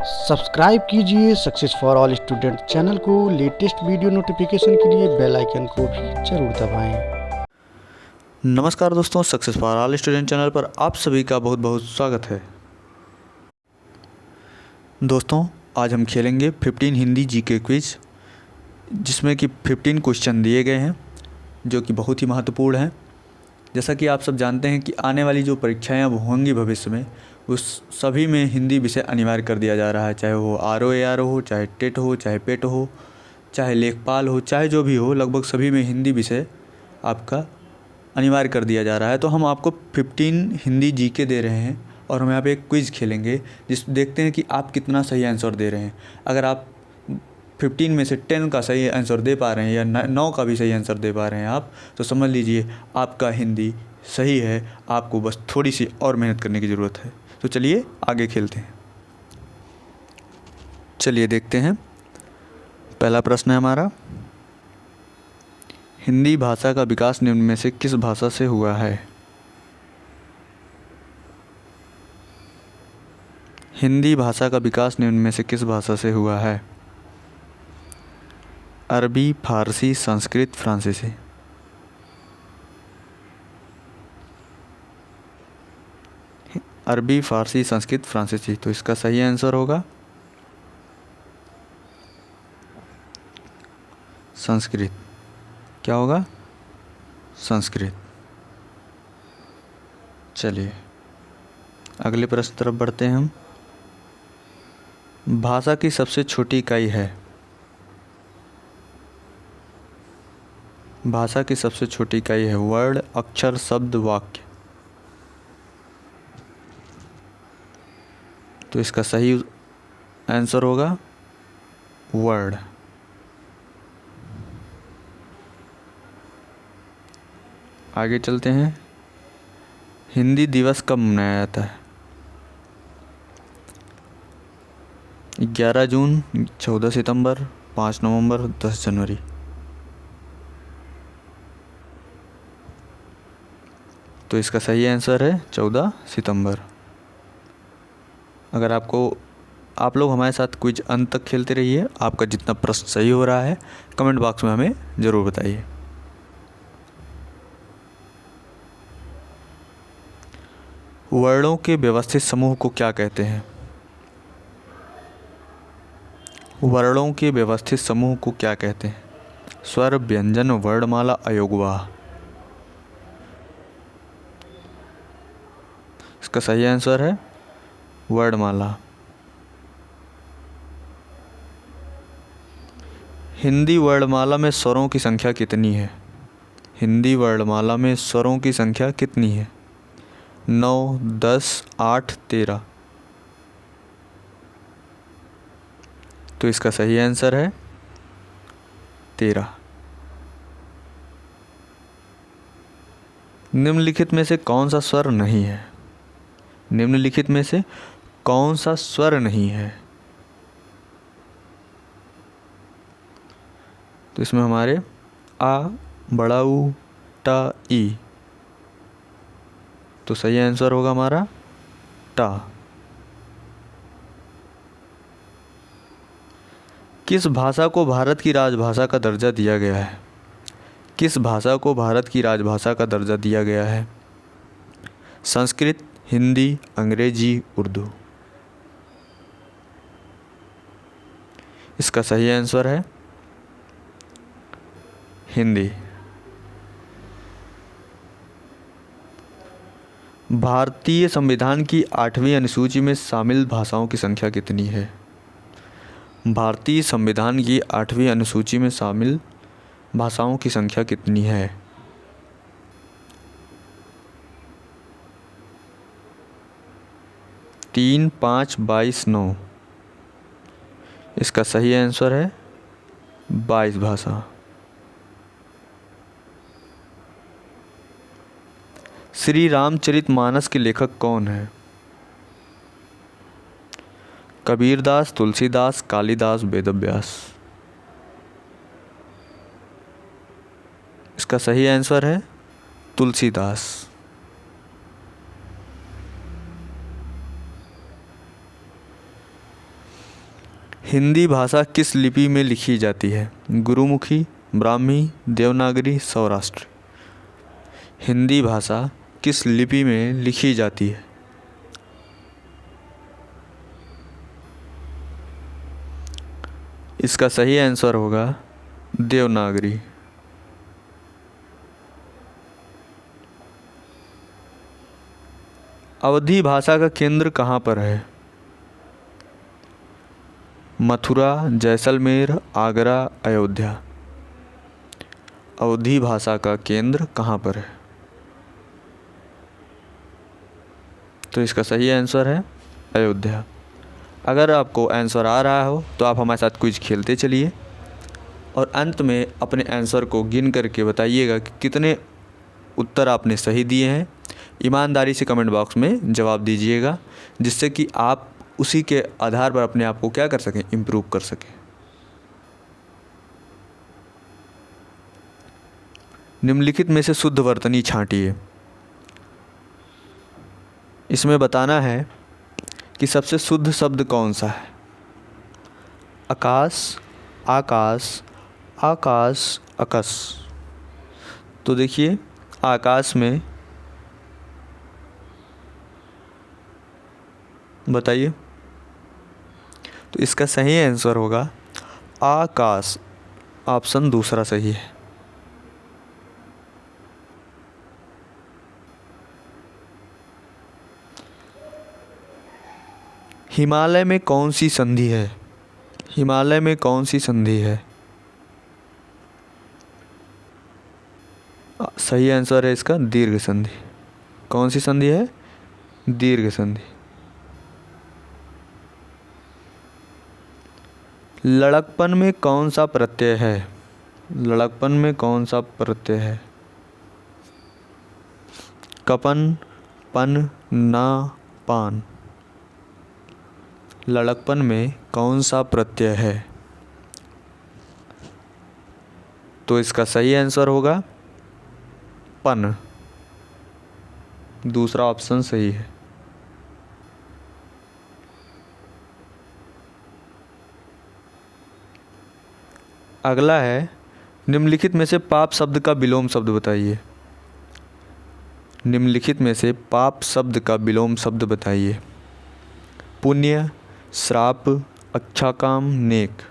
Subscribe कीजिए success for all student channel को। Latest video notification के लिए बेल आइकन को भी जरूर दबाएं। नमस्कार दोस्तों, success for all student channel पर आप सभी का बहुत बहुत स्वागत है। दोस्तों, आज हम खेलेंगे 15 हिंदी जीके क्विज, जिसमें कि 15 क्वेश्चन दिए गए हैं जो कि बहुत ही महत्वपूर्ण हैं। जैसा कि आप सब जानते हैं कि आने वाली जो परीक्षाएं अब होंगी भविष्य में, उस सभी में हिंदी विषय अनिवार्य कर दिया जा रहा है। चाहे वो RO ARO हो, चाहे टेट हो, चाहे पेट हो, चाहे लेखपाल हो, चाहे जो भी हो, लगभग सभी में हिंदी विषय आपका अनिवार्य कर दिया जा रहा है। तो हम आपको 15 हिंदी जीके दे रहे हैं और हम यहाँ पे एक क्विज़ खेलेंगे, जिस देखते हैं कि आप कितना सही आंसर दे रहे हैं। अगर आप 15 में से 10 का सही आंसर दे पा रहे हैं या 9 का भी सही आंसर दे पा रहे हैं आप, तो समझ लीजिए आपका हिंदी सही है। आपको बस थोड़ी सी और मेहनत करने की ज़रूरत है। तो चलिए आगे खेलते हैं। चलिए देखते हैं। पहला प्रश्न है हमारा, हिंदी भाषा का विकास निम्न में से किस भाषा से हुआ है? हिंदी भाषा का विकास निम्न में से किस भाषा से हुआ है? अरबी, फारसी, संस्कृत, फ्रांसीसी। अरबी, फारसी, संस्कृत, फ्रांसीसी। तो इसका सही आंसर होगा संस्कृत। क्या होगा? संस्कृत। चलिए अगले प्रश्न तरफ बढ़ते हैं हम। भाषा की सबसे छोटी इकाई है। भाषा की सबसे छोटी इकाई है वर्ड, अक्षर, शब्द, वाक्य। तो इसका सही आंसर होगा वर्ड। आगे चलते हैं। हिंदी दिवस कब मनाया जाता है? 11 जून, 14 सितंबर, 5 नवंबर, 10 जनवरी। तो इसका सही आंसर है 14 सितंबर। अगर आप लोग हमारे साथ क्विज अंत तक खेलते रहिए। आपका जितना प्रश्न सही हो रहा है कमेंट बॉक्स में हमें ज़रूर बताइए। वर्णों के व्यवस्थित समूह को क्या कहते हैं? वर्णों के व्यवस्थित समूह को क्या कहते हैं? स्वर, व्यंजन, वर्णमाला, अयोगवाह। इसका सही आंसर है वर्णमाला। हिंदी वर्णमाला में स्वरों की संख्या कितनी है? हिंदी वर्णमाला में स्वरों की संख्या कितनी है? 9, 10, 8, 13। तो इसका सही आंसर है 13। निम्नलिखित में से कौन सा स्वर नहीं है? निम्नलिखित में से कौन सा स्वर नहीं है? तो इसमें हमारे आ, बड़ा ऊ, टा, ई। तो सही आंसर होगा हमारा टा। किस भाषा को भारत की राजभाषा का दर्जा दिया गया है? किस भाषा को भारत की राजभाषा का दर्जा दिया गया है? संस्कृत, हिंदी, अंग्रेजी, उर्दू। इसका सही आंसर है हिंदी। भारतीय संविधान की 8वीं अनुसूची में शामिल भाषाओं की संख्या कितनी है? भारतीय संविधान की 8वीं अनुसूची में शामिल भाषाओं की संख्या कितनी है? 3, 5, 22, 9। इसका सही आंसर है 22 भाषा। श्री रामचरितमानस के लेखक कौन है? कबीरदास, तुलसीदास, कालिदास, वेदव्यास। इसका सही आंसर है तुलसीदास। हिंदी भाषा किस लिपि में लिखी जाती है? गुरुमुखी, ब्राह्मी, देवनागरी, सौराष्ट्र। हिंदी भाषा किस लिपि में लिखी जाती है? इसका सही आंसर होगा देवनागरी। अवधी भाषा का केंद्र कहाँ पर है? मथुरा, जैसलमेर, आगरा, अयोध्या। अवधी भाषा का केंद्र कहाँ पर है? तो इसका सही आंसर है अयोध्या। अगर आपको आंसर आ रहा हो तो आप हमारे साथ क्विज खेलते चलिए और अंत में अपने आंसर को गिन करके बताइएगा कि कितने उत्तर आपने सही दिए हैं। ईमानदारी से कमेंट बॉक्स में जवाब दीजिएगा, जिससे कि आप उसी के आधार पर अपने आप को क्या कर सकें, इम्प्रूव कर सकें। निम्नलिखित में से शुद्ध वर्तनी छांटिए। इसमें बताना है कि सबसे शुद्ध शब्द कौन सा है? आकाश, आकाश, आकाश, आकाश। तो देखिए आकाश में बताइए। तो इसका सही आंसर होगा आकाश। ऑप्शन दूसरा सही है। हिमालय में कौन सी संधि है? हिमालय में कौन सी संधि है? सही आंसर है इसका दीर्घ संधि। कौन सी संधि है? दीर्घ संधि। लड़कपन में कौन सा प्रत्यय है? लड़कपन में कौन सा प्रत्यय है? कपन, पन, ना, पान। लड़कपन में कौन सा प्रत्यय है? तो इसका सही आंसर होगा पन। दूसरा ऑप्शन सही है। अगला है निम्नलिखित में से पाप शब्द का विलोम शब्द बताइए। निम्नलिखित में से पाप शब्द का विलोम शब्द बताइए। पुण्य, श्राप, अच्छा काम, नेक।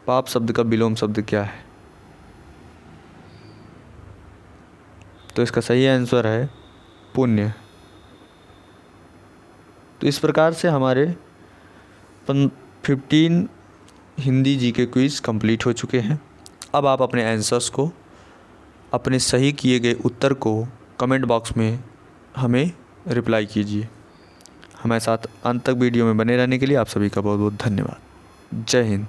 पाप शब्द का विलोम शब्द क्या है? तो इसका सही आंसर है पुण्य। तो इस प्रकार से हमारे 15 हिंदी जीके क्विज कंप्लीट हो चुके हैं। अब आप अपने आंसर्स को, अपने सही किए गए उत्तर को कमेंट बॉक्स में हमें रिप्लाई कीजिए। हमारे साथ अंत तक वीडियो में बने रहने के लिए आप सभी का बहुत बहुत धन्यवाद। जय हिंद।